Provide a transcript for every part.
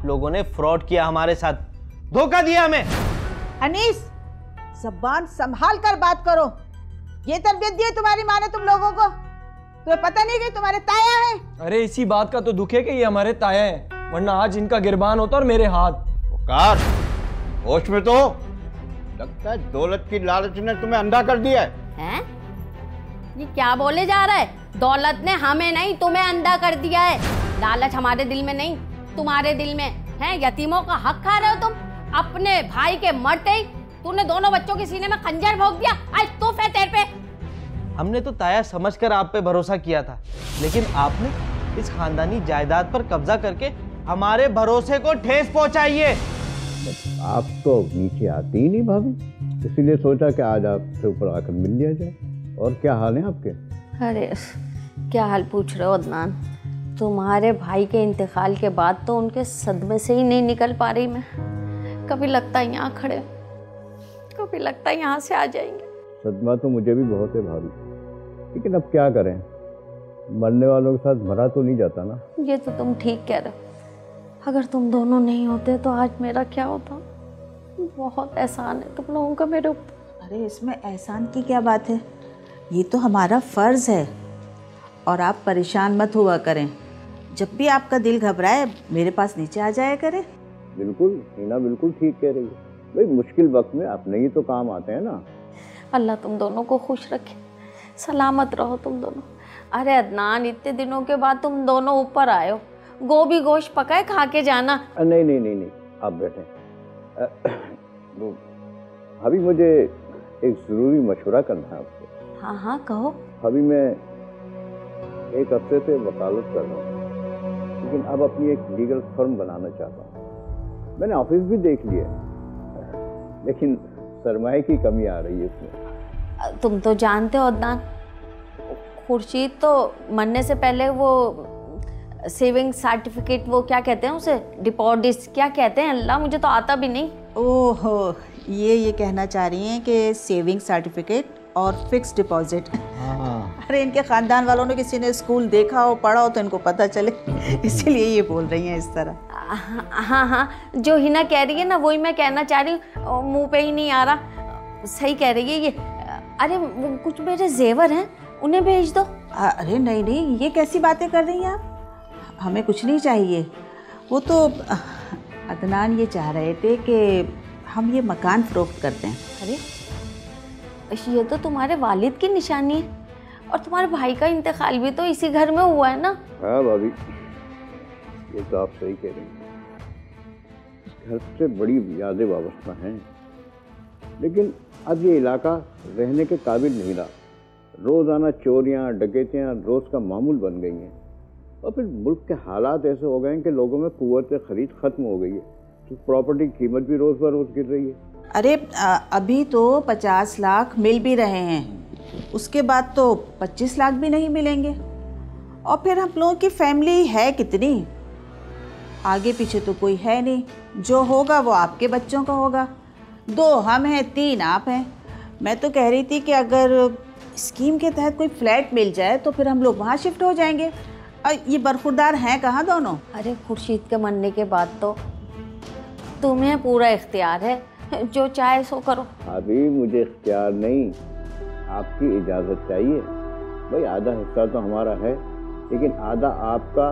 आप लोगों ने फ्रॉड किया हमारे साथ, धोखा दिया हमें। अनीस, ज़बान संभाल कर बात करो। ये तरबियत दी है तुम्हारी माँ ने तुम लोगों को? तुम्हें पता नहीं कि तुम्हारे ताया हैं? अरे इसी बात का तो दुख है कि ये हमारे ताया हैं, वरना आज इनका गिरबान होता और मेरे हाथ। पुकार, होश में तो लगता है दौलत की लालच ने तुम्हें अंधा कर दिया है। ये क्या बोले जा रहा है? दौलत ने हमें नहीं तुम्हें अंधा कर दिया है। लालच हमारे दिल में नहीं, तुम्हारे दिल में है। यतीमों का हक खा रहे हो तुम। अपने भाई के मरते ही तूने दोनों बच्चों के सीने में खंजर भोंक दिया। आज तूफ है तेरे पे। हमने तो ताया समझकर आप पे भरोसा किया था, लेकिन आपने इस खानदानी जायदाद पर कब्जा करके हमारे भरोसे को ठेस पहुंचाई है। आप तो नीचे आती ही नहीं भाभी, इसीलिए सोचा कि आज आपसे ऊपर आकर मिल लिया जाए। और क्या हाल है आपके? अरे क्या हाल पूछ रहे हो अदनान? तुम्हारे भाई के इंतकाल के बाद तो उनके सदमे से ही नहीं निकल पा रही मैं। कभी लगता है यहाँ खड़े, कभी लगता है यहाँ से आ जाएंगे। सदमा तो मुझे भी बहुत है भाभी, लेकिन अब क्या करें, मरने वालों के साथ मरा तो नहीं जाता ना। ये तो तुम ठीक कह रहे हो। अगर तुम दोनों नहीं होते तो आज मेरा क्या होता। बहुत एहसान है तुम लोगों का मेरे ऊपर। अरे इसमें एहसान की क्या बात है, ये तो हमारा फ़र्ज़ है। और आप परेशान मत हुआ करें, जब भी आपका दिल घबराए मेरे पास नीचे आ जाया करें। बिल्कुल हीना, बिल्कुल ठीक कह रही है भाई, मुश्किल वक्त में अपने ही तो काम आते हैं ना। अल्लाह तुम दोनों को खुश रखे, सलामत रहो तुम दोनों। अरे अदनान, इतने दिनों के बाद तुम दोनों ऊपर आए हो, गोभी गोश्त पकाए खा के जाना। नहीं नहीं नहीं नहीं, आप बैठें। अभी मुझे एक ज़रूरी मशवरा करना है आपसे। हाँ हाँ कहो। अभी मैं एक हफ्ते से वकालत कर रहा हूँ, लेकिन अब अपनी एक लीगल फर्म बनाना चाहता हूँ। मैंने ऑफिस भी देख लिया, लेकिन सरमाए की कमी आ रही है इसमें। तुम तो जानते हो अदनान, खुर्शीद तो मरने से पहले वो सेविंग सर्टिफिकेट, वो क्या कहते हैं उसे, डिपॉजिट क्या कहते हैं, अल्लाह मुझे तो आता भी नहीं। ओहो, ये कहना चाह रही हैं कि सेविंग सर्टिफिकेट और फिक्स डिपॉजिट। अरे इनके ख़ानदान वालों ने किसी ने स्कूल देखा हो, पढ़ा हो तो इनको पता चले, इसीलिए ये बोल रही हैं इस तरह। हाँ हाँ, जो हिना कह रही है ना वही मैं कहना चाह रही हूँ, मुंह पे ही नहीं आ रहा। सही कह रही है ये। अरे वो कुछ मेरे जेवर हैं, उन्हें भेज दो। अरे नहीं नहीं, ये कैसी बातें कर रही हैं आप? हमें कुछ नहीं चाहिए। वो तो अदनान ये चाह रहे थे कि हम ये मकान फ़रोख्त करते हैं। अरे ये तो तुम्हारे वालिद की निशानी है, और तुम्हारे भाई का इंतकाल भी तो इसी घर में हुआ है ना। हाँ भाभी, ये तो आप सही कह रही हैं। इस घर से बड़ी यादें वाबस्ता हैं, लेकिन अब ये इलाका रहने के काबिल नहीं रहा। रोज़ाना चोरियाँ डकैतियाँ रोज़ का मामूल बन गई हैं, और फिर मुल्क के हालात ऐसे हो गए हैं कि लोगों में कुव्वत खरीद ख़त्म हो गई है, तो प्रॉपर्टी की कीमत भी रोज़ ब रोज़ गिर रही है। अरे अभी तो 50 लाख मिल भी रहे हैं, उसके बाद तो 25 लाख भी नहीं मिलेंगे। और फिर हम लोगों की फैमिली है कितनी, आगे पीछे तो कोई है नहीं। जो होगा वो आपके बच्चों का होगा, 2 हम हैं 3 आप हैं। मैं तो कह रही थी कि अगर स्कीम के तहत कोई फ्लैट मिल जाए तो फिर हम लोग वहाँ शिफ्ट हो जाएंगे। ये बरखुरदार हैं कहाँ दोनों? अरे खुर्शीद के मरने के बाद तो तुम्हें पूरा इख्तियार है, जो चाहे सो करो। अभी मुझे इख्तियार नहीं, आपकी इजाज़त चाहिए। भाई आधा हिस्सा तो हमारा है, लेकिन आधा आपका,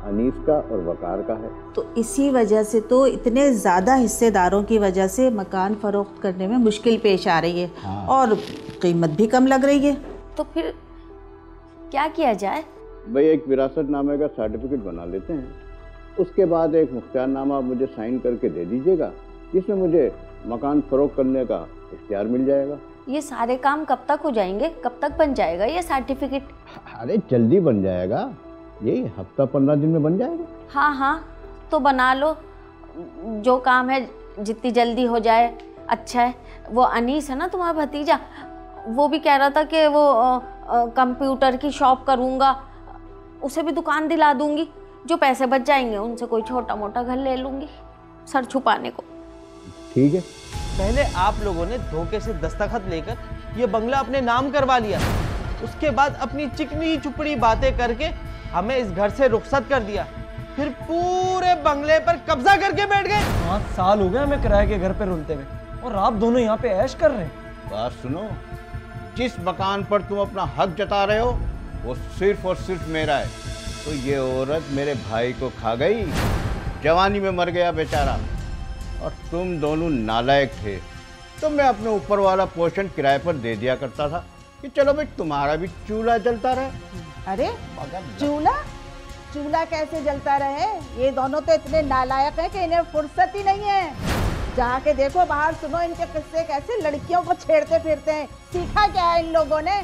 अनीस का और वकार का है। तो इसी वजह से तो इतने ज़्यादा हिस्सेदारों की वजह से मकान फ़रोख्त करने में मुश्किल पेश आ रही है। हाँ। और कीमत भी कम लग रही है। तो फिर क्या किया जाए? भाई एक विरासतनामे का सर्टिफिकेट बना लेते हैं, उसके बाद एक मुख्तियारनामा मुझे साइन करके दे दीजिएगा, जिसमें मुझे मकान फ़रोख्त करने का इख्तियार मिल जाएगा। ये सारे काम कब तक हो जाएंगे, कब तक बन जाएगा ये सर्टिफिकेट? अरे जल्दी बन जाएगा, यही हफ्ता 15 दिन में बन जाएगा। हाँ हाँ तो बना लो, जो काम है जितनी जल्दी हो जाए अच्छा है। वो अनीस है ना तुम्हारा भतीजा, वो भी कह रहा था कि वो कंप्यूटर की शॉप करूँगा, उसे भी दुकान दिला दूँगी। जो पैसे बच जाएंगे उनसे कोई छोटा मोटा घर ले लूँगी सर छुपाने को। ठीक है। पहले आप लोगों ने धोखे से दस्तखत लेकर ये बंगला अपने नाम करवा लिया, उसके बाद अपनी चिकनी चुपड़ी बातें करके हमें इस घर से रुखसत कर दिया। फिर पूरे बंगले पर कब्जा करके बैठ गए। 5 साल हो गए हमें किराए के घर पे रुलते हुए, और आप दोनों यहाँ पे ऐश कर रहे हैं। बात सुनो, जिस मकान पर तुम अपना हक जता रहे हो वो सिर्फ और सिर्फ मेरा है। तो ये औरत मेरे भाई को खा गई, जवानी में मर गया बेचारा, और तुम दोनों नालायक थे। तो मैं अपने ऊपर वाला पोर्शन किराए पर दे दिया करता था कि चलो भाई तुम्हारा भी चूल्हा जलता रहे। अरे चूल्हा कैसे जलता रहे? ये दोनों तो इतने नालायक हैं कि इन्हें फुर्सत ही नहीं है। जाके देखो बाहर, सुनो इनके किस्से कैसे लड़कियों को छेड़ते फिरते हैं। सीखा क्या है इन लोगों ने?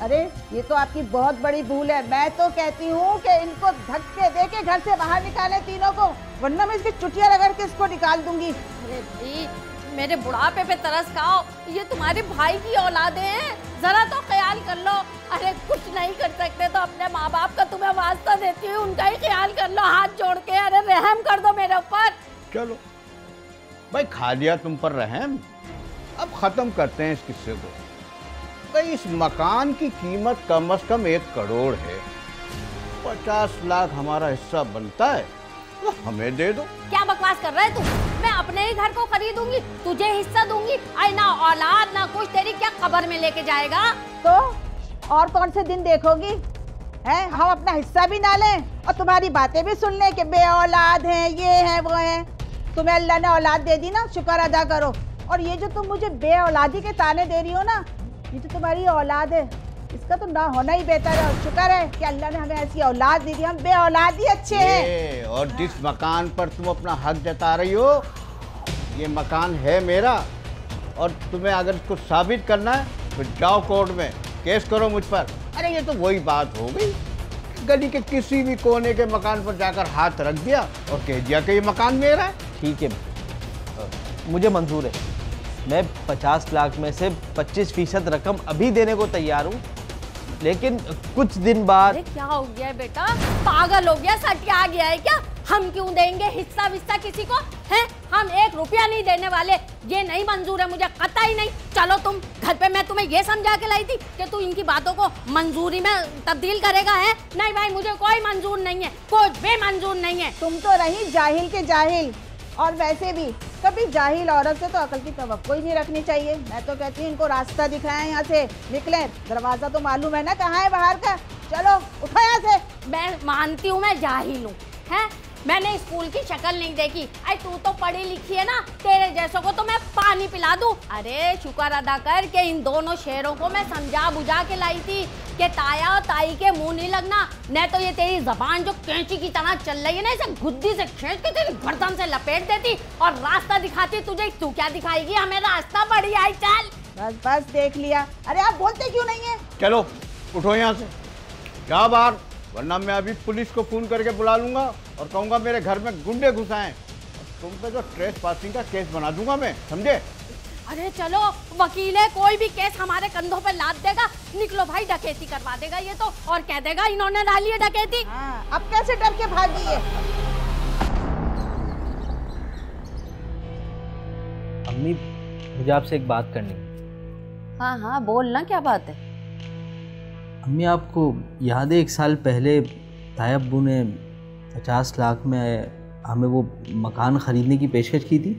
अरे ये तो आपकी बहुत बड़ी भूल है। मैं तो कहती हूँ कि इनको धक्के दे के घर से बाहर निकाले तीनों को, वरना मैं इसकी चुटिया रगड़ के इसको निकाल दूंगी। अरे भाई, मेरे बुढ़ापे पे तरस खाओ, ये तुम्हारे भाई की औलादे हैं, जरा तो ख्याल कर लो। अरे कुछ नहीं कर सकते तो अपने माँ बाप का तुम्हें वास्ता देती हूँ, उनका ही ख्याल कर लो हाथ जोड़ के। अरे रहम कर दो मेरे ऊपर। चलो भाई, खा लिया तुम पर रहम, अब खत्म करते हैं इस किस्से को। भाई इस मकान की कीमत कम से कम 1 करोड़ है, 50 लाख हमारा हिस्सा बनता है, तो हमें दे दो। क्या बकवास कर रहा है तू? मैं अपने ही घर को खरीदूंगी, तुझे हिस्सा दूंगी? आई ना औलाद ना कुछ, तेरी क्या कब्र में लेके जाएगा? तो और कौन से दिन देखोगी? हैं, हम अपना हिस्सा भी ना लें और तुम्हारी बातें भी सुन लें कि बे औलाद हैं, ये हैं वो हैं। तुम्हें अल्लाह ने औलाद दे दी ना, शुक्र अदा करो। और ये जो तुम मुझे बे औलादी के ताने दे रही हो ना, ये तो तुम्हारी औलाद है, इसका तो ना होना ही बेहतर है। और शुक्र है कि अल्लाह ने हमें ऐसी औलाद दी थी, हम बे औलाद ही अच्छे हैं। और जिस मकान पर तुम अपना हक जता रही हो, ये मकान है मेरा, और तुम्हें अगर इसको साबित करना है तो जाओ कोर्ट में केस करो मुझ पर। अरे ये तो वही बात हो गई, गली के किसी भी कोने के मकान पर जाकर हाथ रख दिया और कह दिया कि ये मकान मेरा है। ठीक है, मुझे मंजूर है। मैं 50 लाख में से 25% रकम अभी देने को तैयार हूँ, लेकिन कुछ दिन बाद। अरे क्या हो गया है बेटा? पागल हो गया, सटिया गया है क्या? हम क्यों देंगे हिस्सा विस्सा किसी को? हैं, हम 1 रुपया नहीं देने वाले। ये नहीं मंजूर है मुझे, कतई नहीं। चलो तुम घर पे, मैं तुम्हें ये समझा के लाई थी कि तू इनकी बातों को मंजूरी में तब्दील करेगा। है नहीं भाई, मुझे कोई मंजूर नहीं है, कुछ भी मंजूर नहीं है। तुम तो रही जाहिल के जाहिल, और वैसे भी कभी जाहिल औरत से तो अकल की तवक्को ही नहीं रखनी चाहिए। मैं तो कहती हूँ इनको रास्ता दिखाएं, यहाँ से निकले। दरवाजा तो मालूम है ना कहाँ है बाहर का। चलो उठो यहाँ से। मैं मानती हूँ मैं जाहिल हूँ, है, मैंने स्कूल की शक्ल नहीं देखी। आई तू तो पढ़ी लिखी है ना, तेरे जैसों को तो मैं पानी पिला दूं। अरे शुक्र अदा कर के इन दोनों शेरों को मैं समझा बुझा के लाई थी कि ताया और ताई के मुंह नहीं लगना, नहीं तो ये तेरी जबान जो कैंची की तरह चल रही है ना, इसे गुद्दी से खींच के तेरी गर्दन से लपेट देती और रास्ता दिखाती तुझे। तू क्या दिखाएगी हमें रास्ता? बड़ी आई, चल। बस बस देख लिया। अरे आप बोलते क्यों नहीं है? चलो उठो यहाँ से, जा बाहर, वरना मैं अभी पुलिस को फोन करके बुला लूंगा और कहूंगा मेरे घर में गुंडे घुसाएं। तुम पे जो ट्रेस पासिंग का केस बना दूंगा मैं, समझे? अरे चलो, वकील है, कोई भी केस हमारे कंधों पे लाद देगा। निकलो भाई, डकैती करवा देगा ये तो, और कह देगा इन्होंने डाली है डकैती। हाँ, अब कैसे डर के भागी है? अम्मी, मुझे आपसे एक बात करनी। हाँ हाँ बोल ना, क्या बात है? अम्मी, आपको याद है 1 साल पहले ताया अब्बू ने 50 लाख में हमें वो मकान खरीदने की पेशकश की थी?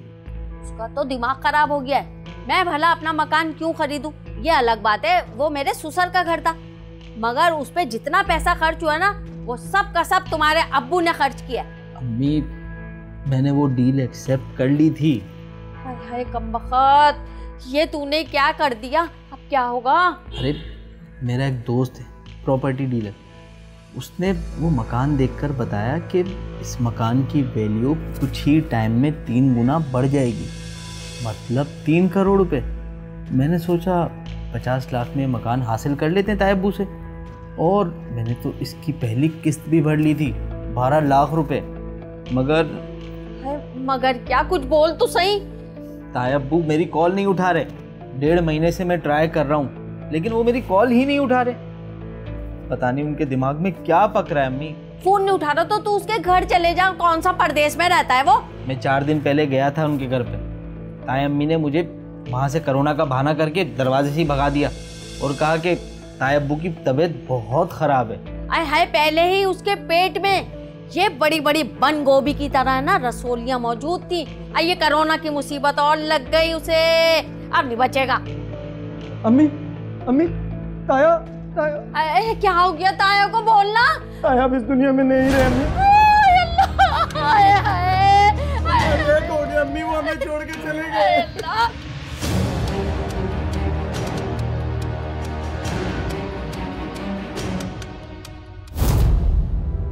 उसका तो दिमाग खराब हो गया है। मैं भला अपना मकान क्यों खरीदूं? ये अलग बात है, वो मेरे ससुर का घर था, मगर उस पे जितना पैसा खर्च हुआ ना, वो सब का सब तुम्हारे अब्बू ने खर्च किया। अम्मी, मैंने वो डील एक्सेप्ट कर ली थी। हाय हाय कमबख्त, ये तूने क्या कर दिया? अब क्या होगा? अरे मेरा एक दोस्त है, प्रॉपर्टी डीलर, उसने वो मकान देखकर बताया कि इस मकान की वैल्यू कुछ ही टाइम में 3 गुना बढ़ जाएगी, मतलब 3 करोड़ रुपए। मैंने सोचा 50 लाख में मकान हासिल कर लेते हैं ताया अब्बू से, और मैंने तो इसकी पहली किस्त भी भर ली थी, 12 लाख रुपए। मगर क्या? कुछ बोल तो सही। ताया अब्बू मेरी कॉल नहीं उठा रहे। 1.5 महीने से मैं ट्राई कर रहा हूँ, लेकिन वो मेरी कॉल ही नहीं उठा रहे। पता नहीं उनके दिमाग में क्या पक रहा है। अम्मी, फोन नहीं उठा रहा तो तू उसके घर चले जा। कौन सा परदेश में रहता है वो? मैं 4 दिन पहले गया था उनके घर पे। ताया अम्मी ने मुझे वहाँ से कोरोना का बहाना करके दरवाजे से ही भगा दिया और कहा कि ताया अब्बू की तबीयत बहुत खराब है। आय हाय, पहले ही उसके पेट में ये बड़ी बड़ी बन गोभी की तरह ना रसोलियां मौजूद थी। ये कोरोना की मुसीबत और लग गई उसे, अब नहीं बचेगा। अम्मी अम्मी, ताया ताया। क्या हो गया? ताया को बोलना। ताया अब इस दुनिया में नहीं रहे अम्मी। अम्मी वो हमें छोड़ के चले गए।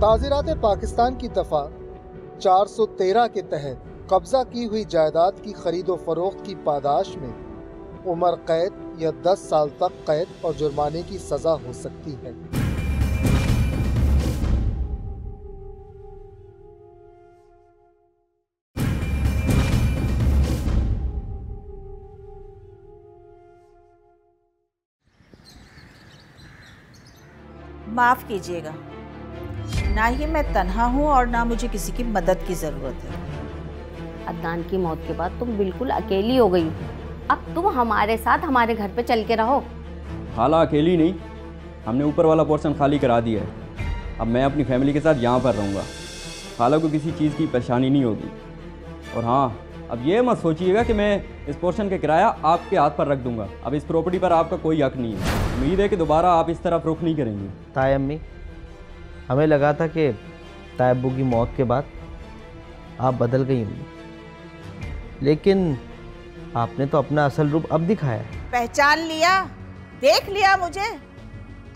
ताज़ीरात पाकिस्तान की दफ़ा 413 के तहत कब्जा की हुई जायदाद की खरीदो फरोख्त की पादाश में उम्र कैद या 10 साल तक कैद और जुर्माने की सज़ा हो सकती है। माफ़ कीजिएगा, ना ही मैं तन्हा हूँ और ना मुझे किसी की मदद की ज़रूरत है। अदनान की मौत के बाद तुम बिल्कुल अकेली हो गई। अब तुम हमारे साथ हमारे घर पे चल के रहो। खाला अकेली नहीं, हमने ऊपर वाला पोर्शन खाली करा दिया है। अब मैं अपनी फैमिली के साथ यहाँ पर रहूँगा। खाला को किसी चीज़ की परेशानी नहीं होगी। और हाँ, अब ये मत सोचिएगा कि मैं इस पोर्शन का किराया आपके हाथ पर रख दूँगा। अब इस प्रॉपर्टी पर आपका कोई हक नहीं है। उम्मीद है कि दोबारा आप इस तरफ रुख नहीं करेंगे। ताया अम्मी, हमें लगा था कि तायब्बू की मौत के बाद आप बदल गई होंगी, लेकिन आपने तो अपना असल रूप अब दिखाया। पहचान लिया, देख लिया मुझे।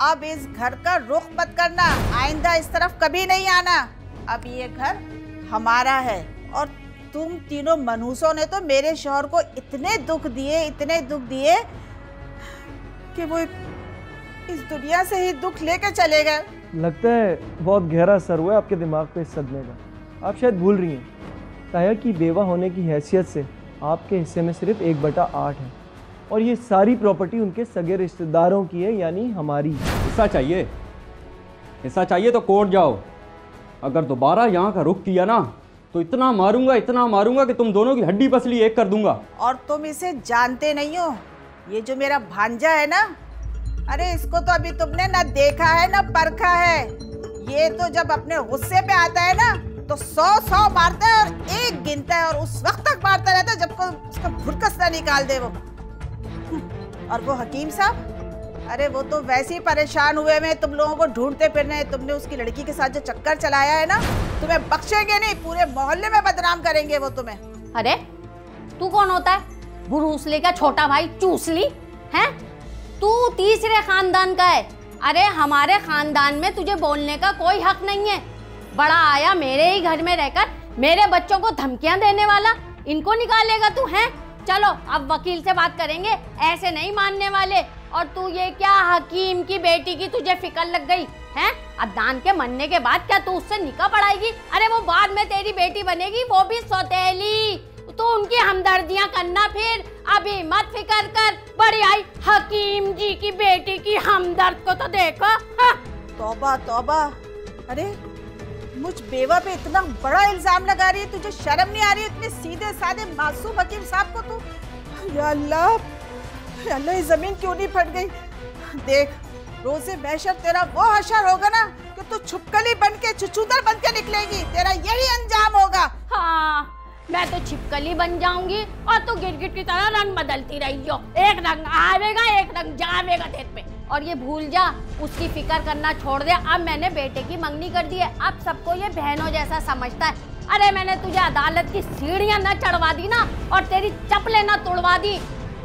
अब इस घर का रुख मत करना, आइंदा इस तरफ कभी नहीं आना। अब ये घर हमारा है। और तुम तीनों मनहूसों ने तो मेरे शौहर को इतने दुख दिए कि वो इस दुनिया से ही दुख लेकर चले गए। लगता है बहुत गहरा असर हुआ है आपके दिमाग पे इस सदमे का। आप शायद भूल रही हैं, ताया की बेवा होने की हैसियत से आपके हिस्से में सिर्फ 1/8 है और ये सारी प्रॉपर्टी उनके सगे रिश्तेदारों की है, यानी हमारी। हिस्सा चाहिए तो कोर्ट जाओ। अगर दोबारा यहाँ का रुख किया ना तो इतना मारूंगा कि तुम दोनों की हड्डी पसली एक कर दूंगा। और तुम इसे जानते नहीं हो, ये जो मेरा भांजा है ना, अरे इसको तो अभी तुमने ना देखा है ना परखा है। ये तो जब अपने गुस्से पे आता है ना तो 100 मारता है और एक गिनता है, और उस वक्त तक मारता रहता है जब को उसका भुरकस ना निकाल दे वो। और वो हकीम साहब, अरे वो तो वैसे ही परेशान हुए में तुम लोगों को ढूंढते फिरने। तुमने उसकी लड़की के साथ जो चक्कर चलाया है ना, तुम्हें बख्शेंगे नहीं, पूरे मोहल्ले में बदनाम करेंगे वो तुम्हें। अरे तू कौन होता है? बुरूसले का छोटा भाई चूसली है? तू तीसरे खानदान का है। अरे हमारे खानदान में तुझे बोलने का कोई हक नहीं है। बड़ा आया मेरे ही घर में रहकर मेरे बच्चों को धमकियां देने वाला, इनको निकालेगा तू है? चलो अब वकील से बात करेंगे, ऐसे नहीं मानने वाले। और तू ये क्या, हकीम की बेटी की तुझे फिक्र लग गई है? अदनान के मरने के बाद क्या तू उससे निकाह पढ़ाएगी? अरे वो बाद में तेरी बेटी बनेगी, वो भी सौतेली। तो उनकी हमदर्दियां करना, फिर अभी मत फिक्र कर। बड़ी आई हकीम जी की बेटी की हमदर्द को तो देखो। हाँ। तौबा तौबा, अरे मुझ बेवा पे इतना बड़ा इल्जाम लगा रही है, तुझे शर्म नहीं आ रही? इतने सीधे साधे मासूम हकीम साहब को तू। या अल्लाह, ये जमीन क्यों नहीं फट गई? देख, रोज़े महशर तेरा वो हशर होगा ना कि तू छुपकली बन के चुचुदर बन के निकलेगी। तेरा यही अंजाम होगा। हाँ, मैं तो छिपकली बन जाऊंगी और तू गिरगिट की तरह रंग बदलती रही हो। एक रंग आवेगा, एक रंग जावेगा तेरे पे। और ये भूल जा, उसकी फिक्र करना छोड़ दे। अब मैंने बेटे की मंगनी कर दी है, अब सबको ये बहनों जैसा समझता है। अरे मैंने तुझे अदालत की सीढ़ियां न चढ़वा दी ना और तेरी चप्पलें न तोड़वा दी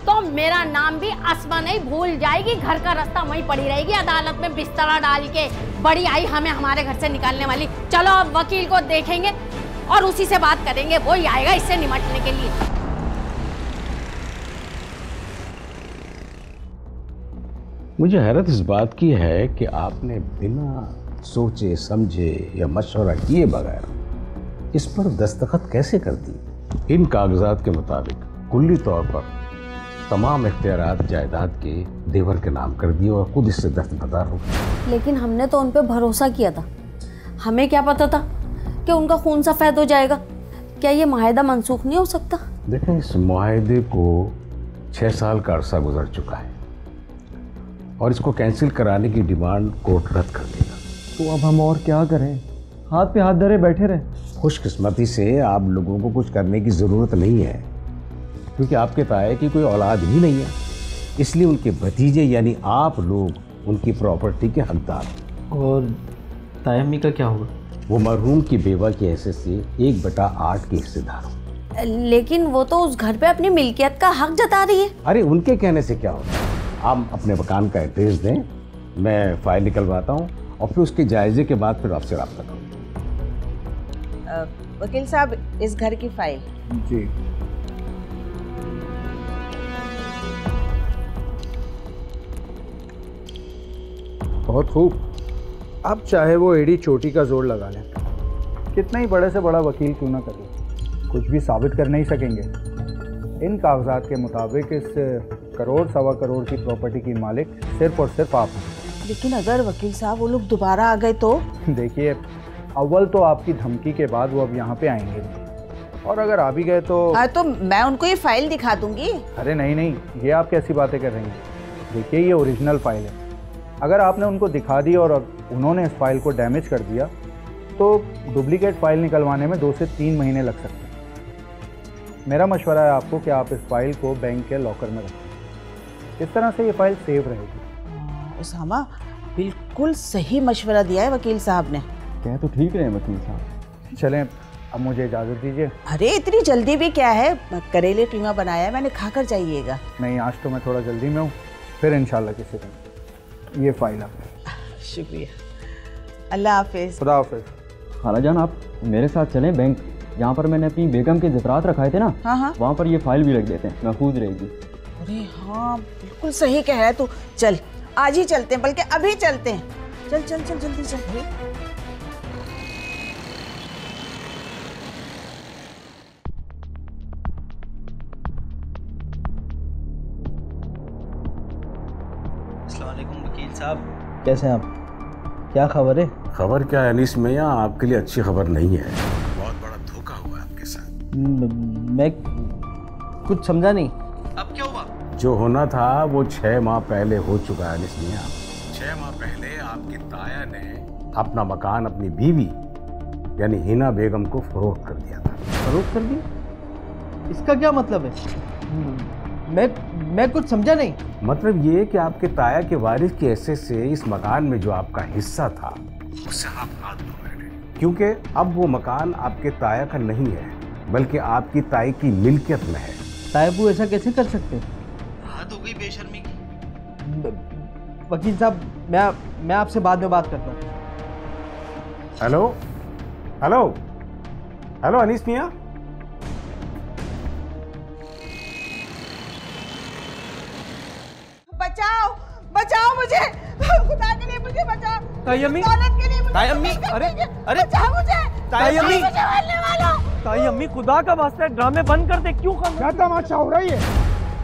तो मेरा नाम भी अस्मा नहीं भूल जाएगी। घर का रास्ता वहीं पड़ी रहेगी, अदालत में बिस्तरा डाल के। बड़ी आई हमें हमारे घर से निकालने वाली। चलो अब वकील को देखेंगे और उसी से बात करेंगे, वो ही आएगा इससे निपटने के लिए। मुझे हैरत इस बात की है कि आपने बिना सोचे समझे या मशवरा किए बगैर इस पर दस्तखत कैसे कर दी? इन कागजात के मुताबिक कुल्ली तौर पर तमाम इख्तियारात जायदाद के देवर के नाम कर दिए और खुद इससे दस्तबरदार हो गए। लेकिन हमने तो उन पे भरोसा किया था, हमें क्या पता था कि उनका खून सफेद हो जाएगा। क्या ये माहिदा मंसूख नहीं हो सकता? देखें, इस मुआहदे को 6 साल का अरसा गुजर चुका है और इसको कैंसिल कराने की डिमांड कोर्ट रद्द कर देगा। तो अब हम और क्या करें? हाथ पे हाथ धरे बैठे रहे। खुशकिस्मती से आप लोगों को कुछ करने की ज़रूरत नहीं है, क्योंकि आपके ताया की कोई औलाद ही नहीं है, इसलिए उनके भतीजे यानी आप लोग उनकी प्रॉपर्टी के हकदार हैं। और ताया अम्मी का क्या होगा? वो मरहूम की बेवा की हैसियत से 1/8 के हिस्सेदार हो। लेकिन वो तो उस घर पे अपनी मिल्कियत का हक जता रही है। अरे उनके कहने से क्या होता है? आप अपने मकान का एड्रेस दें, मैं फाइल निकलवाता हूँ और फिर उसके जायजे के बाद फिर आपसे रब्ता करूँगा। वकील साहब, इस घर की फाइल। जी। बहुत खूब। अब चाहे वो एड़ी चोटी का जोर लगा लें, कितना ही बड़े से बड़ा वकील क्यों ना करे, कुछ भी साबित कर नहीं सकेंगे। इन कागजात के मुताबिक इस करोड़ सवा करोड़ की प्रॉपर्टी की मालिक सिर्फ और सिर्फ आप हैं। लेकिन अगर वकील साहब वो लोग दोबारा आ गए तो? देखिए, अव्वल तो आपकी धमकी के बाद वो अब यहाँ पे आएंगे, और अगर आ भी गए तो तो मैं उनको ये फाइल दिखा दूंगी। अरे नहीं नहीं, ये आप कैसी बातें कर रही हैं? देखिए, ये ओरिजिनल फाइल है। अगर आपने उनको दिखा दी और उन्होंने इस फाइल को डैमेज कर दिया तो डुप्लीकेट फाइल निकलवाने में 2 से 3 महीने लग सकते हैं। मेरा मशवरा है आपको कि आप इस फाइल को बैंक के लॉकर में रखें। इस तरह से ये फाइल सेफ रहेगी। उसामा, बिल्कुल सही मशवरा दिया है वकील साहब ने। कह तो ठीक रहे वकील साहब। चलें, अब मुझे इजाज़त दीजिए। अरे इतनी जल्दी भी क्या है, करेले कीमा बनाया है मैंने, खाकर जाइएगा। नहीं, आज तो मैं थोड़ा जल्दी में हूँ, फिर इंशाल्लाह किसी दिन। ये फाइल आप। शुक्रिया, अल्लाह हाफिज़। खुदा हाफिज़। खालाजान, आप मेरे साथ चलें बैंक, जहाँ पर मैंने अपनी बेगम के ज़फरात रखाए थे ना, हाँ। वहाँ पर ये फाइल भी रख देते हैं, महफूज रहेगी। अरे हाँ, बिल्कुल सही कह रहा है तू। चल, आज ही चलते हैं, बल्कि अभी चलते हैं। चल चल चल, जल्दी चल। अस्सलाम वालेकुम वकील साहब, कैसे हैं आप? क्या खबर है? खबर क्या है अनीस मियाँ, आपके लिए अच्छी खबर नहीं है। बहुत बड़ा धोखा हुआ है आपके साथ। मैं कुछ समझा नहीं। अब क्या हुआ? जो होना था वो 6 माह पहले हो चुका है अनीस मियाँ। 6 माह पहले आपके ताया ने अपना मकान अपनी बीवी यानी हिना बेगम को फरोख्त कर दिया था। फरोख्त कर दिया? इसका क्या मतलब है? मैं कुछ समझा नहीं। मतलब ये कि आपके ताया के वारिस की हैसियत से इस मकान में जो आपका हिस्सा था उससे आप हाथ धो बैठे, क्योंकि अब वो मकान आपके ताया का नहीं है बल्कि आपकी ताई की मिल्कियत में है। तायबू ऐसा कैसे कर सकते हैं? हाथ हो गई बेशर्मी की। वकील साहब, मैं आपसे बाद में बात करता हूँ। हेलो हेलो हेलो अनीस मियाँ, बचाओ बचाओ मुझे, खुदा के लिए मुझे बचाओ। ताई अम्मी, दौलत के लिए मुझे ताई अम्मी, अरे बचाओ मुझे। ताई अम्मी, मुझे मारने वालों। ताई अम्मी, खुदा का वास्ता है, ड्रामे बंद कर दे। क्यों क्या तमाशा हो रही है?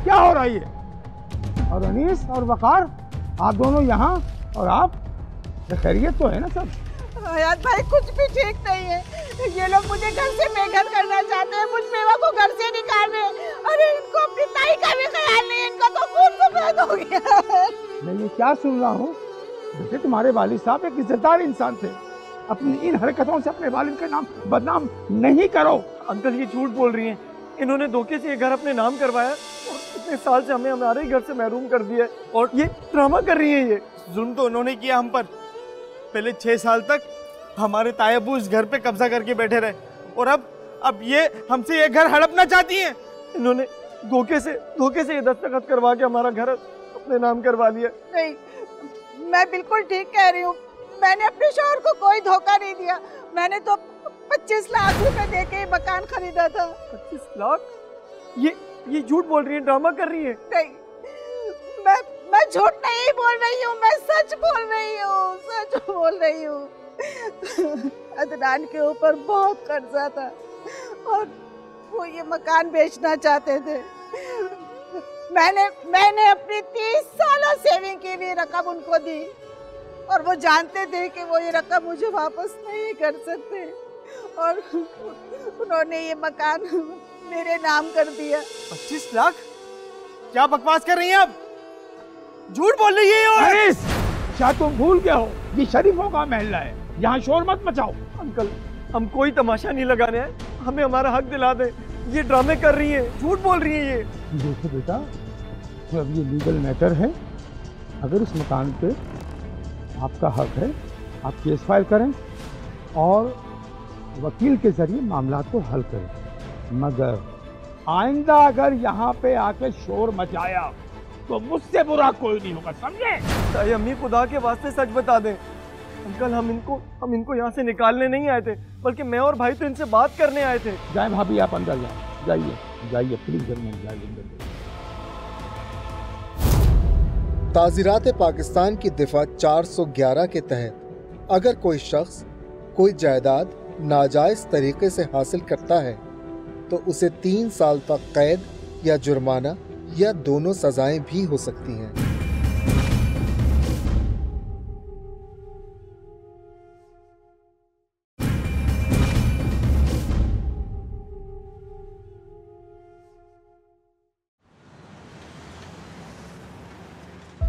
क्या हो रही है? और अनीस और वकार, आप दोनों यहाँ, और आप खैरियत तो है ना सब? हयात भाई, कुछ भी ठीक नहीं है। ये लोग मुझे घर से बेघर करना चाहते हैं, मुझ बेवा को घर से निकाल रहे हैं। अरे इनको अपनी ताई का भी ख्याल नहीं, इनका तो खून सफेद हो गया। मैं ये क्या सुन रहा हूँ? बेटे, तुम्हारे वालिद साहब एक इज्जतदार इंसान थे, अपनी इन हरकतों से अपने वालिद का नाम बदनाम नहीं करो। अंकल, ये झूठ बोल रही हैं। इन्होंने धोखे से ये घर अपने नाम करवाया और इतने साल से हमें हमारे घर से महरूम कर दिया है, और ये ड्रामा कर रही है। ये जुल्म तो उन्होंने किया हम पर। पहले 6 साल तक हमारे तायबू इस घर पे कब्जा करके बैठे रहे, और अब ये हमसे ये घर हड़पना चाहती हैं। इन्होंने धोखे से ये दस्तखत करवा के हमारा घर अपने नाम करवा लिया। नहीं, मैं बिल्कुल ठीक कह रही हूँ। मैंने अपने शौहर को कोई धोखा नहीं दिया। मैंने तो 25 लाख रुपए दे के मकान खरीदा था। 25 लाख? ये झूठ बोल रही है, ड्रामा कर रही है। नहीं, मैं झूठ नहीं बोल रही हूँ, मैं सच बोल रही हूँ, सच बोल रही हूँ। अदनान के ऊपर बहुत कर्जा था और वो ये मकान बेचना चाहते थे। मैंने अपनी 30 सालों सेविंग की हुई रकम उनको दी, और वो जानते थे कि वो ये रकम मुझे वापस नहीं कर सकते, और उन्होंने ये मकान मेरे नाम कर दिया। 25 लाख? क्या बकवास कर रही हैं आप? झूठ बोल रही है। क्या तुम भूल गए हो? ये शरीफों का महल्ला है। यहाँ शोर मत मचाओ। अंकल, हम कोई तमाशा नहीं लगाने हैं, हमें हमारा हक दिला दें। ये ड्रामे कर रही हैं, झूठ बोल रही हैं ये। देखो बेटा, तो अब ये लीगल मैटर है। अगर इस मकान पे आपका हक है, आप केस फाइल करें और वकील के जरिए मामला को हल करें। मगर आइंदा अगर यहाँ पे आके शोर मचाया तो मुझसे बुरा कोई नहीं होगा, समझे? ताई अम्मी, खुदा के वास्ते सच बता दें। अंकल, हम इनको यहाँ से निकालने नहीं आए थे, बल्कि मैं और भाई तो इनसे बात करने आए थे। जाए भाभी, आप अंदर जाए, जाइए प्लीज अंदर जाइए। ताज़ीरात पाकिस्तान की दिफा 411 के तहत अगर कोई शख्स कोई जायदाद नाजायज़ तरीके से हासिल करता है तो उसे 3 साल तक कैद या जुर्माना या दोनों सजाएं भी हो सकती हैं।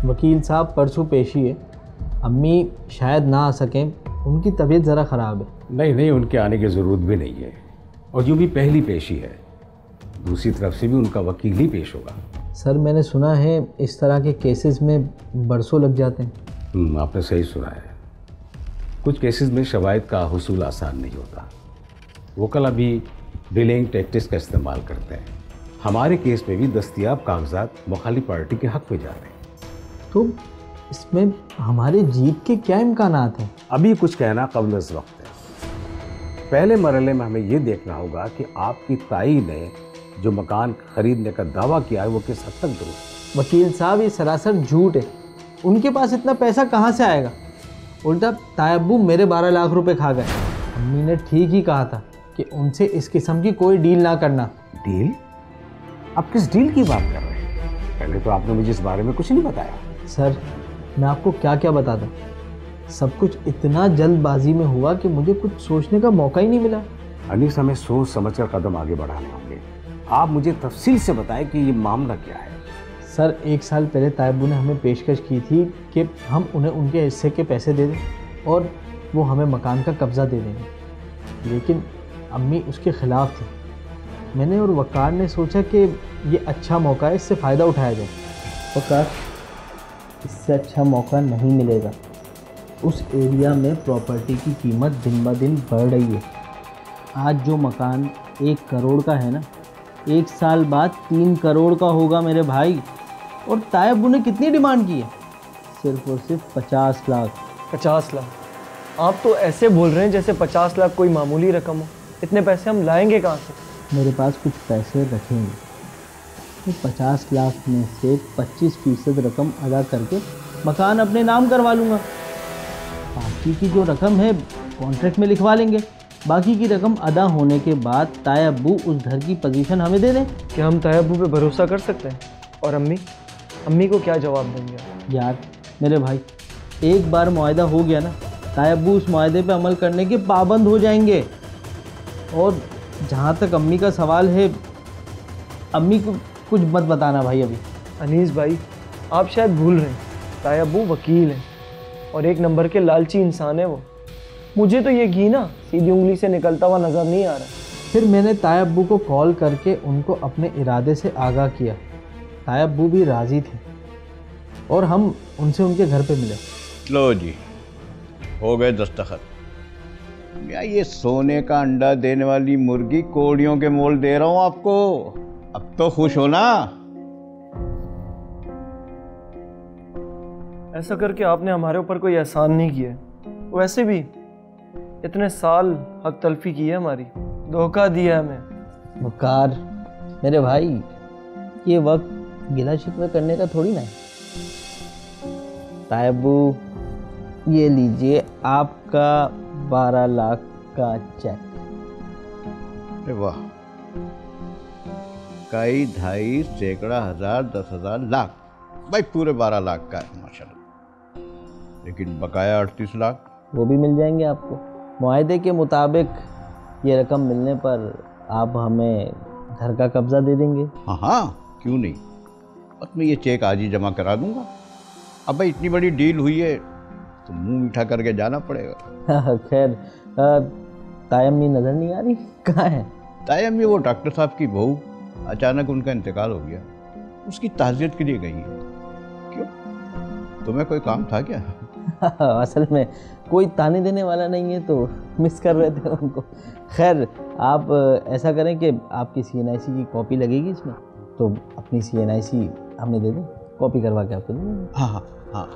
वकील साहब, परसों पेशी है। अम्मी शायद ना आ सकें, उनकी तबीयत ज़रा ख़राब है। नहीं, उनके आने की ज़रूरत भी नहीं है। और यूँ भी पहली पेशी है, दूसरी तरफ से भी उनका वकील ही पेश होगा। सर, मैंने सुना है इस तरह के केसेस में बरसों लग जाते हैं। आपने सही सुना है। कुछ केसेस में शवाहिद का हुसूल आसान नहीं होता। वकील अभी डिलेइंग टैक्टिक्स का इस्तेमाल करते हैं। हमारे केस में भी दस्तयाब कागजात मुखालिफ पार्टी के हक में जाते हैं। तो इसमें हमारे जीत के क्या इम्कानात हैं? अभी कुछ कहना क़ब्ल इस वक्त है। पहले मरहले में हमें ये देखना होगा कि आपकी ताई ने जो मकान खरीदने का दावा किया है वो किस हद तक दुरुस्त है। वकील साहब, ये सरासर झूठ है। उनके पास इतना पैसा कहाँ से आएगा? उल्टा तायब्बू मेरे 12 लाख रुपए खा गए। अम्मी ने ठीक ही कहा था कि उनसे इस किस्म की कोई डील ना करना। डील? आप किस डील की बात कर रहे हैं? पहले तो आपने मुझे इस बारे में कुछ नहीं बताया। सर, मैं आपको क्या क्या बता दूं। सब कुछ इतना जल्दबाजी में हुआ कि मुझे कुछ सोचने का मौका ही नहीं मिला। अनीस, हमें सोच समझकर कदम आगे बढ़ाने होंगे। आप मुझे तफसील से बताएं कि ये मामला क्या है। सर, 1 साल पहले तायब्बू ने हमें पेशकश की थी कि हम उन्हें उनके हिस्से के पैसे दे दें और वो हमें मकान का कब्ज़ा दे देंगे, लेकिन अम्मी उसके ख़िलाफ़ थी। मैंने और वक़ार ने सोचा कि ये अच्छा मौका है, इससे फ़ायदा उठाया जाए। वक़ार, इससे अच्छा मौका नहीं मिलेगा। उस एरिया में प्रॉपर्टी की कीमत दिन ब दिन बढ़ रही है। आज जो मकान 1 करोड़ का है ना, 1 साल बाद 3 करोड़ का होगा मेरे भाई। और तायब्बू ने कितनी डिमांड की है? सिर्फ और सिर्फ 50 लाख। 50 लाख? आप तो ऐसे बोल रहे हैं जैसे 50 लाख कोई मामूली रकम हो। इतने पैसे हम लाएंगे कहाँ से? मेरे पास कुछ पैसे रखेंगे, तो 50 लाख में से 25% रकम अदा करके मकान अपने नाम करवा लूँगा। बाकी की जो रकम है कॉन्ट्रैक्ट में लिखवा लेंगे। बाकी की रकम अदा होने के बाद तायब्बू उस घर की पोजीशन हमें दे दें। क्या हम तायब्बू पे भरोसा कर सकते हैं? और अम्मी को क्या जवाब देंगे? यार मेरे भाई, एक बार मुआहदा हो गया ना, तायब्बू उस मुआहदे पे अमल करने के पाबंद हो जाएंगे। और जहाँ तक अम्मी का सवाल है, अम्मी को कुछ मत बताना भाई अभी। अनीस भाई, आप शायद भूल रहे हैं, तायब्बू वकील हैं और 1 नंबर के लालची इंसान है वो। मुझे तो ये घी ना सीधी उंगली से निकलता हुआ नज़र नहीं आ रहा। फिर मैंने तायब्बू को कॉल करके उनको अपने इरादे से आगाह किया। तायब्बू भी राज़ी थे और हम उनसे उनके घर पे मिले। लो जी, हो गए दस्तखत। या ये सोने का अंडा देने वाली मुर्गी कोड़ियों के मोल दे रहा हूँ आपको। अब तो खुश हो ना? ऐसा करके आपने हमारे ऊपर कोई एहसान नहीं किया। वैसे भी इतने साल हक तलफी की है हमारी, धोखा दिया हमें। वक़ार मेरे भाई, ये वक्त गिला शिकवा करने का थोड़ी ना है। तायब्बू, ये लीजिए आपका 12 लाख का चेक। अरे वाह, कई, ढाई, सैकड़ा, हजार, 10,000, लाख, भाई पूरे 12 लाख का है माशाल्लाह। लेकिन बकाया 38 लाख वो भी मिल जाएंगे आपको। मुआहदे के मुताबिक ये रकम मिलने पर आप हमें घर का कब्ज़ा दे देंगे। हाँ, क्यों नहीं। बस मैं ये चेक आज ही जमा करा दूंगा। अब भाई इतनी बड़ी डील हुई है तो मुंह मीठा करके जाना पड़ेगा। खैर, तायम्मी नज़र नहीं आ रही, कहाँ है? तायम्मी वो डॉक्टर साहब की बहू, अचानक उनका इंतकाल हो गया, उसकी ताज़ियत के लिए गई है। क्यों, तुम्हें कोई काम था क्या? असल में कोई ताने देने वाला नहीं है तो मिस कर रहे थे उनको। खैर, आप ऐसा करें कि आपकी CNIC की कॉपी लगेगी इसमें, तो अपनी CNIC हमें दे दें, कॉपी करवा के आपको दे देंगे। हाँ हाँ हाँ,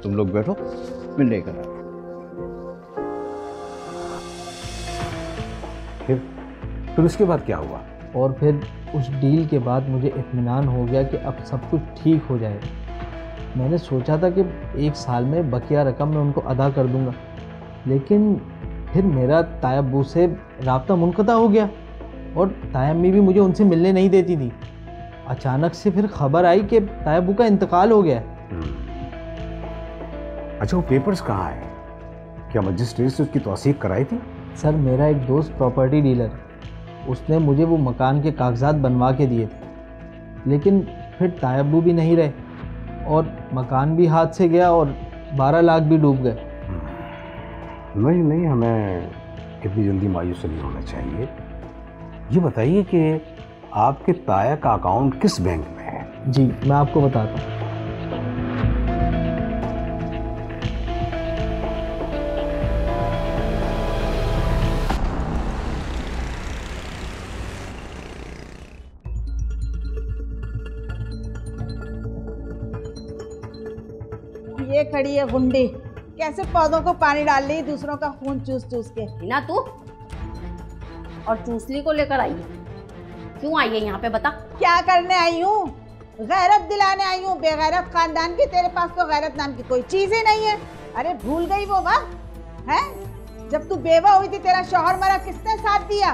तुम लोग बैठो, मैं लेकर आता हूँ। फिर उसके बाद क्या हुआ? और फिर उस डील के बाद मुझे इत्मीनान हो गया कि अब सब कुछ ठीक हो जाएगा। मैंने सोचा था कि 1 साल में बकिया रकम मैं उनको अदा कर दूंगा, लेकिन फिर मेरा तायब्बू से राब्ता मुनक़ता हो गया और तायम्मी भी मुझे उनसे मिलने नहीं देती थी। अचानक से फिर खबर आई कि तायब्बू का इंतकाल हो गया। अच्छा, वो पेपर्स कहाँ हैं? क्या मजिस्ट्रेट से उसकी तौसीक कराई थी? सर, मेरा एक दोस्त प्रॉपर्टी डीलर, उसने मुझे वो मकान के कागजात बनवा के दिए थे, लेकिन फिर तायब्बू भी नहीं रहे और मकान भी हाथ से गया और 12 लाख भी डूब गए। नहीं, हमें इतनी जल्दी मायूस नहीं होना चाहिए। ये बताइए कि आपके ताया का अकाउंट किस बैंक में है? जी, मैं आपको बताता हूँ। ये खड़ी है गुंडी, कैसे पौधों को पानी डाल रही, दूसरों का खून चूस चूस के। ना तू और चूसली को लेकर आई है, क्यों आई है यहाँ पे बता? क्या करने आई हूँ? गैरत दिलाने आई हूँ। बेगैरत खानदान की, तेरे पास तो गैरत नाम की कोई चीज ही नहीं है। अरे भूल गई वो वक्त है जब तू बेवा हुई थी, तेरा शौहर मरा, किसने साथ दिया?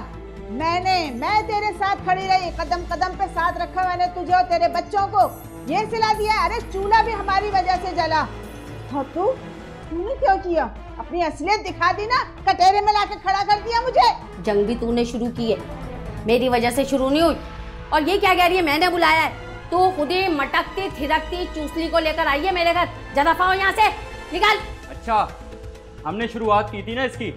मैं तेरे साथ खड़ी रही, कदम कदम पे साथ रखा मैंने तुझे और तेरे बच्चों को, ये सिला दिया। अरे चूल्हा भी हमारी वजह से जला। और तूने क्यों किया? अपनी असलियत दिखा दी ना, कटोरे में लाके खड़ा कर दिया मुझे। जंग भी तूने शुरू की है, मेरी वजह से शुरू नहीं हुई। और ये क्या कह रही है, मैंने बुलाया है? तू खुद ही मटकती थिरकती चूसली को लेकर आई है मेरे घर। जा दफा हो यहाँ से, निकल। अच्छा, हमने शुरुआत की थी ना इसकी,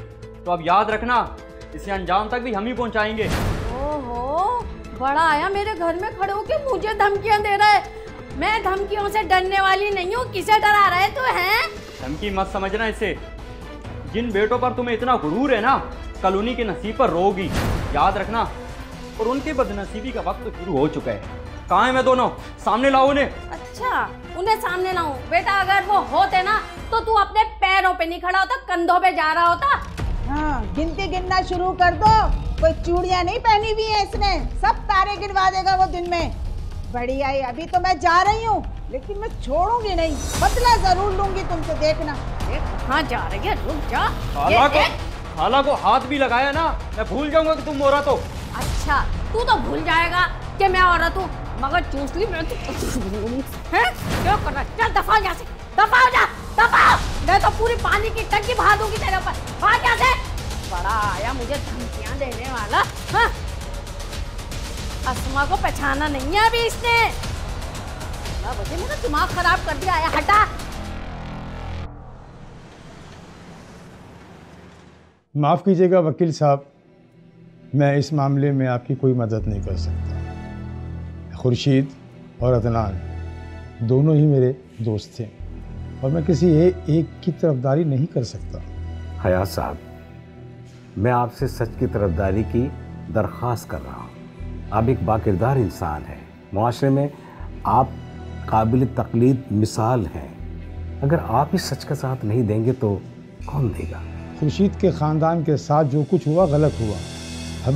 तो अब याद रखना, इसे अंजाम तक भी हम ही पहुँचाएंगे। ओहो, बड़ा आया मेरे घर में खड़े होके मुझे धमकियां दे रहा है। मैं धमकियों से डरने वाली नहीं हूँ, किसे डरा रहा है तू? है धमकी मत समझना इसे। जिन बेटों पर तुम्हें इतना गुरूर है ना, कल उन्हीं के नसीब पर रोगी, याद रखना। और उनके बदनसीबी का वक्त तो शुरू हो चुका है। कहाँ है मैं दोनों? सामने लाओ उन्हें। अच्छा, उन्हें सामने लाऊं? बेटा, अगर वो होते ना तो तू अपने पैरों पे नहीं खड़ा होता, कंधों पे जा रहा होता। हाँ, गिनती गिनना शुरू कर दो। कोई चूड़ियां नहीं पहनी हुई है इसने, सब तारे गिनवा देगा वो दिन में। बड़ी आई, अभी तो मैं जा रही हूँ, लेकिन मैं छोड़ूंगी नहीं, बदला जरूर लूंगी तुमसे, देखना। कहाँ जा रही है? रुक जा। खाला को हाथ भी लगाया ना, मैं भूल जाऊंगा कि तुम औरत हो। अच्छा, तू तो भूल जाएगा कि मैं औरत हूँ, मगर चूसली मैं तो क्या कर रहा? चल दफा यहाँ से, दफा हो जा, दफा। मैं तो पूरी पानी की टंकी बहा दूंगी तेरे ऊपर। भाग यहाँ से। बड़ा आया मुझे धमकियां देने वाला। हाँ? अस्मा को पहचाना नहीं है अभी इसने। मुझे मेरा दिमाग खराब कर दिया है। हटा। माफ़ कीजिएगा वकील साहब, मैं इस मामले में आपकी कोई मदद नहीं कर सकता। खुर्शीद और अदनान दोनों ही मेरे दोस्त थे और मैं किसी एक की तरफदारी नहीं कर सकता। हयात साहब, मैं आपसे सच की तरफदारी की दरख्वास्त कर रहा हूँ। आप एक बाकिरदार इंसान हैं, मुआशरे में आप काबिल तकलीद मिसाल हैं। अगर आप इस सच का साथ नहीं देंगे तो कौन देगा? खुर्शीद के ख़ानदान के साथ जो कुछ हुआ गलत हुआ,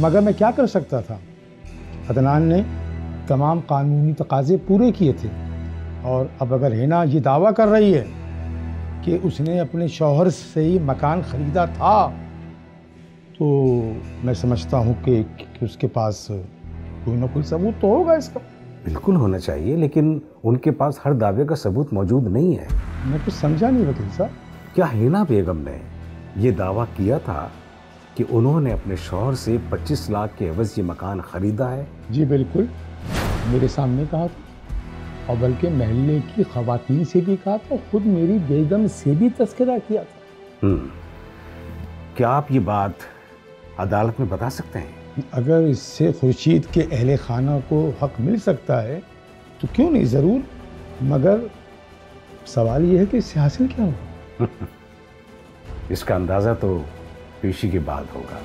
मगर मैं क्या कर सकता था? अदनान ने तमाम कानूनी तकाज़े पूरे किए थे और अब अगर हिना ये दावा कर रही है कि उसने अपने शौहर से ही मकान ख़रीदा था, तो मैं समझता हूँ कि उसके पास कोई ना कोई सबूत तो होगा इसका। बिल्कुल होना चाहिए, लेकिन उनके पास हर दावे का सबूत मौजूद नहीं है। मैं कुछ समझा नहीं वकील साहब। क्या हिना बेगम ने ये दावा किया था कि उन्होंने अपने शौहर से 25 लाख के एवज़ ये मकान ख़रीदा है? जी बिल्कुल, मेरे सामने कहा था और बल्कि महल्ले की खवातीन से भी कहा था, खुद मेरी बेगम से भी तस्करा किया था। क्या आप ये बात अदालत में बता सकते हैं? अगर इससे खुर्शीद के अहले खाना को हक मिल सकता है तो क्यों नहीं, ज़रूर। मगर सवाल ये है कि इससे हासिल क्या होगा? इसका अंदाज़ा तो पेशी के बाद होगा।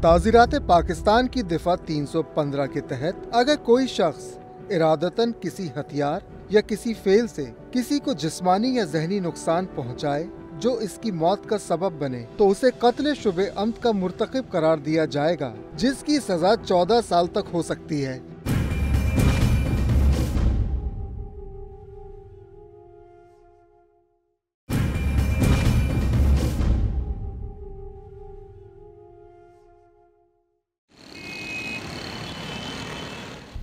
ताज़ीरात पाकिस्तान की दिफा 315 के तहत अगर कोई शख्स इरादतन किसी हथियार या किसी फेल से किसी को जिस्मानी या जहनी नुकसान पहुंचाए जो इसकी मौत का सबब बने तो उसे कत्ल शुबे अम्द का मुर्तकिब करार दिया जाएगा, जिसकी सजा 14 साल तक हो सकती है।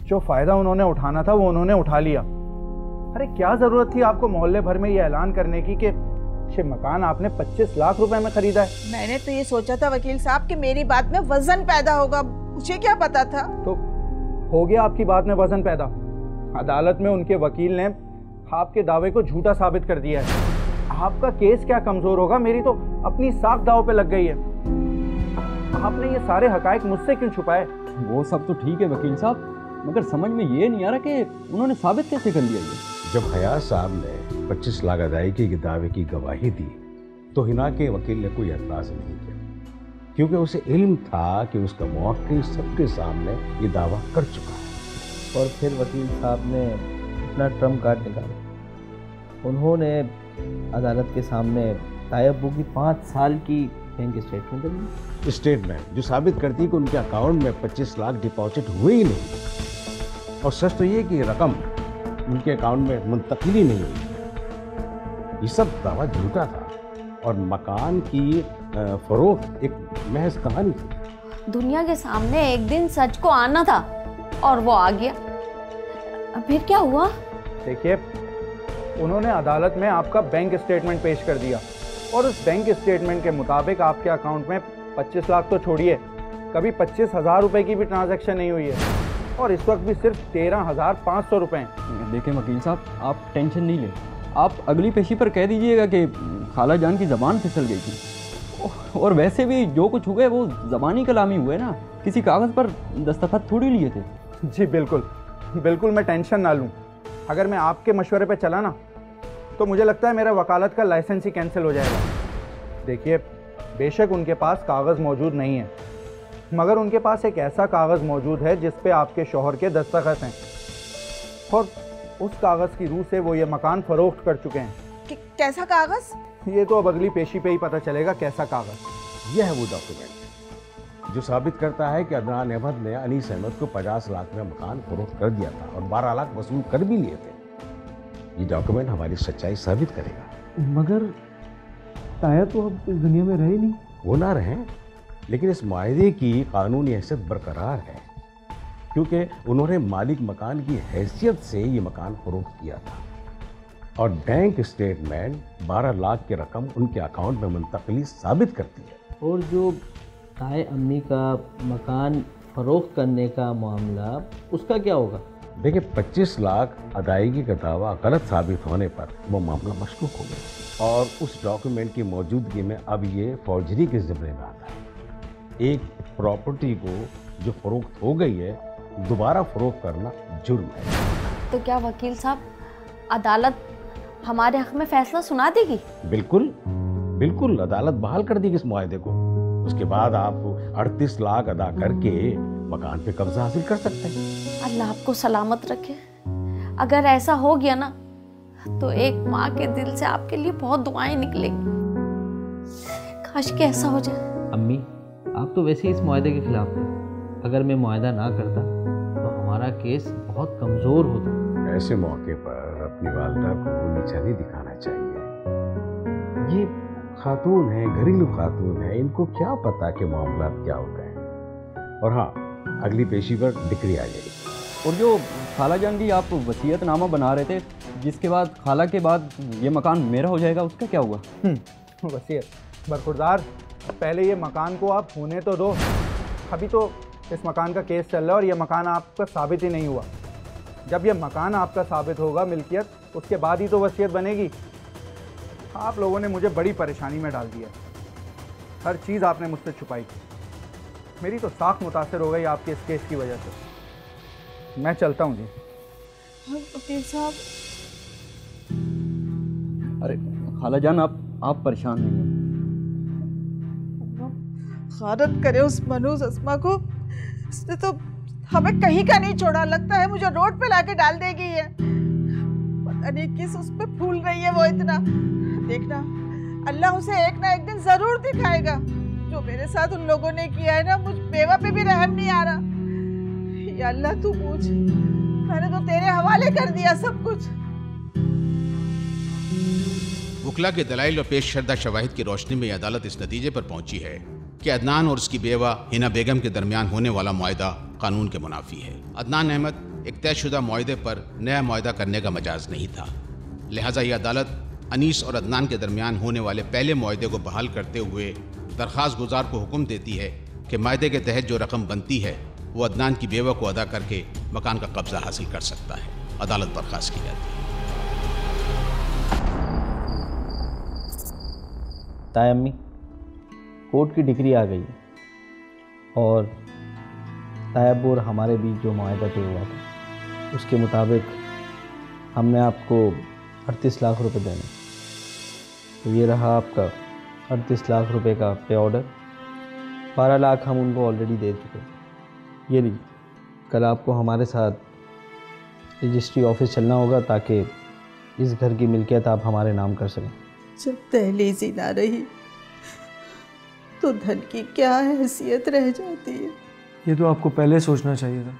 जो फायदा उन्होंने उठाना था वो उन्होंने उठा लिया। अरे क्या जरूरत थी आपको मोहल्ले भर में ये ऐलान करने की कि ये मकान आपने 25 लाख रुपए में खरीदा है? मैंने तो ये सोचा था वकील साहब कि मेरी बात में वजन पैदा होगा, मुझे क्या पता था। तो हो गया आपकी बात में वजन पैदा। अदालत में उनके वकील ने आपके दावे को झूठा साबित कर दिया है। आपका केस क्या कमजोर होगा, मेरी तो अपनी साख दाव पे लग गई है। आपने ये सारे हकायक मुझसे क्यों छुपाए? वो सब तो ठीक है वकील साहब, मगर समझ में ये नहीं आ रहा कि उन्होंने साबित कैसे कर लिया ये। जब हयात साहब ने 25 लाख अदायगी के दावे की गवाही दी तो हिना के वकील ने कोई एतराज़ नहीं किया, क्योंकि उसे इल्म था कि उसका मुवक्किल सबके सामने ये दावा कर चुका है। और फिर वकील साहब ने अपना ट्रम्प कार्ड निकाला। उन्होंने अदालत के सामने तायब्बू की 5 साल की बैंक स्टेटमेंट दी। स्टेटमेंट जो साबित करती है कि उनके अकाउंट में 25 लाख डिपॉजिट हुए ही नहीं, और सच तो ये कि रकम उनके अकाउंट में मुंतकिल ही नहीं हुई। ये सब दावा झूठा था और मकान की फरोख्त एक महज कहानी थी। दुनिया के सामने एक दिन सच को आना था और वो आ गया। अब फिर क्या हुआ? देखिए, उन्होंने अदालत में आपका बैंक स्टेटमेंट पेश कर दिया और उस बैंक स्टेटमेंट के मुताबिक आपके अकाउंट में 25 लाख तो छोड़िए, कभी 25,000 रुपए की भी ट्रांजैक्शन नहीं हुई है और इस वक्त भी सिर्फ 13,500 रुपए हैं। देखें वकील साहब, आप टेंशन नहीं लें। आप अगली पेशी पर कह दीजिएगा कि खाला जान की ज़बान फिसल गई थी, और वैसे भी जो कुछ हुए वो ज़बानी कलामी हुए ना, किसी कागज़ पर दस्तखत थोड़ी लिए थे। जी बिल्कुल बिल्कुल, मैं टेंशन ना लूँ। अगर मैं आपके मशवरे पे चला ना तो मुझे लगता है मेरा वकालत का लाइसेंस ही कैंसिल हो जाएगा। देखिए, बेशक उनके पास कागज़ मौजूद नहीं है, मगर उनके पास एक ऐसा कागज़ मौजूद है जिस पे आपके शौहर के दस्तखत हैं और उस कागज़ की रूह से वो ये मकान फरोख्त कर चुके हैं। कैसा कागज़? ये तो अब अगली पेशी पे ही पता चलेगा कैसा कागज़। यह है वो डॉक्यूमेंट जो साबित करता है कि अदनान अहमद ने अनीस अहमद को 50 लाख में मकान फरोख्त कर दिया था और 12 लाख वसूल कर भी लिए थे। ये डॉक्यूमेंट हमारी सच्चाई साबित करेगा। मगर ताया तो अब इस दुनिया में रहे नहीं। वो ना रहें, लेकिन इस मायदे की कानूनी हैसियत बरकरार है, क्योंकि उन्होंने मालिक मकान की हैसियत से ये मकान फरोख्त किया था और बैंक स्टेटमेंट 12 लाख की रकम उनके अकाउंट में मुंतकिली साबित करती है। और जो ताए अम्मी का मकान फरोख्त करने का मामला, उसका क्या होगा? देखिए, 25 लाख अदायगी का दावा गलत साबित होने पर वो मामला मशकूक हो गया और उस डॉक्यूमेंट की मौजूदगी में अब ये फौजरी के ज़िम्मे में आता है। एक प्रॉपर्टी को जो फरोख्त हो गई है दोबारा फरोख्त करना जुर्म है। तो क्या वकील साहब, अदालत हमारे हक में फैसला सुना देगी? बिल्कुल बिल्कुल, अदालत बहाल कर देगी इस मुआहदे को। उसके बाद आप 38 लाख अदा करके मकान पे कब्जा हासिल कर सकते हैं। अल्लाह आपको सलामत रखे। अगर ऐसा हो गया ना तो एक माँ के दिल से आपके लिए बहुत दुआएं निकलेंगी। काश कि ऐसा हो जाए। अम्मी, आप तो वैसे ही इस मुआहदे के खिलाफ थे। अगर मैं मुआहदा ना करता तो हमारा केस बहुत कमज़ोर होता। ऐसे मौके पर अपनी वालिदा को नीचा नहीं दिखाना चाहिए। ये खातून है, घरेलू खातून है, इनको क्या पता कि मामला क्या होता है। और हाँ, अगली पेशी पर डिक्री आ जाएगी। और जो खाला जान की आप वसीयतनामा बना रहे थे, जिसके बाद खाला के बाद ये मकान मेरा हो जाएगा, उसका क्या हुआ? वसीयत बरखुरदार, पहले ये मकान को आप होने तो दो। अभी तो इस मकान का केस चल रहा है और ये मकान आपका साबित ही नहीं हुआ। जब ये मकान आपका साबित होगा मिल्कियत, उसके बाद ही तो वसीयत बनेगी। आप लोगों ने मुझे बड़ी परेशानी में डाल दिया। हर चीज़ आपने मुझसे छुपाई। मेरी तो साख मुतासर हो गई आपके इस केस की वजह से। मैं चलता हूँ जी। वकील साहब। अरे खाला जान, आप परेशान नहीं हो। खारत करे उस मनूज अस्मा को, इसने तो हमें कहीं का नहीं छोड़ा। लगता है मुझे रोड पे लाके डाल देगी ये। पता नहीं किस उस पे फूल रही है वो इतना। देखना, अल्लाह उसे एक ना एक दिन जरूर दिखाएगा। जो मेरे साथ उन लोगों ने किया है ना, मुझ बेवा पे भी रहम नहीं आ रहा। या अल्लाह तू पूछ, मैंने तो तेरे हवाले कर दिया सब कुछ। वकला के दलाइल और पेश करदा शवाहिद की रोशनी में अदालत इस नतीजे पर पहुंची है कि अदनान और उसकी बेवा हिना बेगम के दरमियान होने वाला मुआहदा कानून के मुनाफी है। अदनान अहमद एक तयशुदा मुआहदे पर नया मुआहदा करने का मजाज नहीं था, लिहाजा यह अदालत अनीस और अदनान के दरमियान होने वाले पहले मुआहदे को बहाल करते हुए दरख्वास्त गुजार को हुक्म देती है कि मुआहदे के तहत जो रकम बनती है वो अदनान की बेवा को अदा करके मकान का कब्जा हासिल कर सकता है। अदालत बर्खास्त की जाती है। ताया अम्मी, कोर्ट की डिग्री आ गई है और तायब और हमारे बीच जो मुआहदा तय हुआ था उसके मुताबिक हमने आपको 38 लाख रुपए देने। तो ये रहा आपका 38 लाख रुपए का पे ऑर्डर। 12 लाख हम उनको ऑलरेडी दे चुके। ये लीजिए, कल आपको हमारे साथ रजिस्ट्री ऑफिस चलना होगा ताकि इस घर की मिल्कियत आप हमारे नाम कर सकें। जब दहलीज ही ना रही तो धन की क्या हैसियत रह जाती है। ये तो आपको पहले सोचना चाहिए था,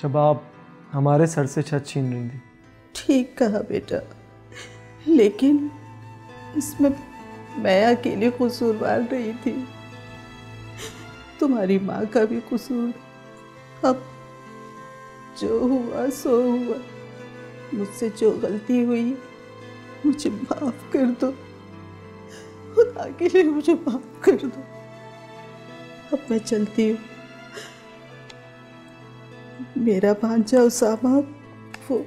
जब आप हमारे सर से छत छीन रही थी। ठीक कहा बेटा, लेकिन इसमें मैं अकेली कसूरवार नहीं थी, तुम्हारी माँ का भी कसूर। अब जो हुआ सो हुआ। मुझसे जो गलती हुई मुझे माफ कर दो, खुदा के लिए मुझे माफ कर दो। अब मैं चलती हूँ। मेरा भांजा उसामा वो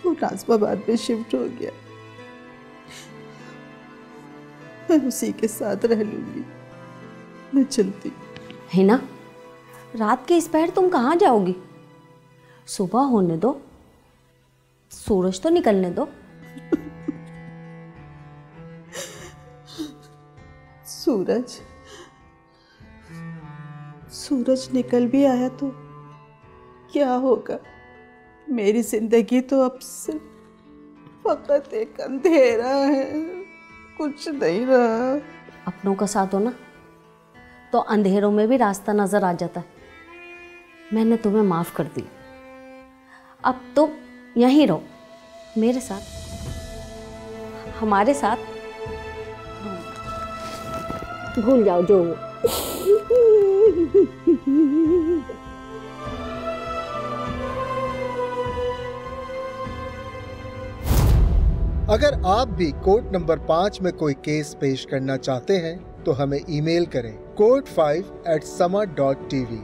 नाज़िमाबाद में शिफ्ट हो गया। मैं उसी के साथ रह लूंगी। मैं चलती। हिना, रात के इस पहर तुम कहाँ जाओगी? सुबह होने दो, सूरज तो निकलने दो। सूरज निकल भी आया तो क्या होगा? मेरी जिंदगी तो अब सिर्फ फकत एक अंधेरा है, कुछ नहीं रहा। अपनों का साथ हो ना तो अंधेरों में भी रास्ता नजर आ जाता है। मैंने तुम्हें माफ कर दी। अब तो यहीं रहो मेरे साथ, हमारे साथ। भूल जाओ जो हो। अगर आप भी कोर्ट नंबर 5 में कोई केस पेश करना चाहते हैं तो हमें ईमेल करें court5@sama.tv।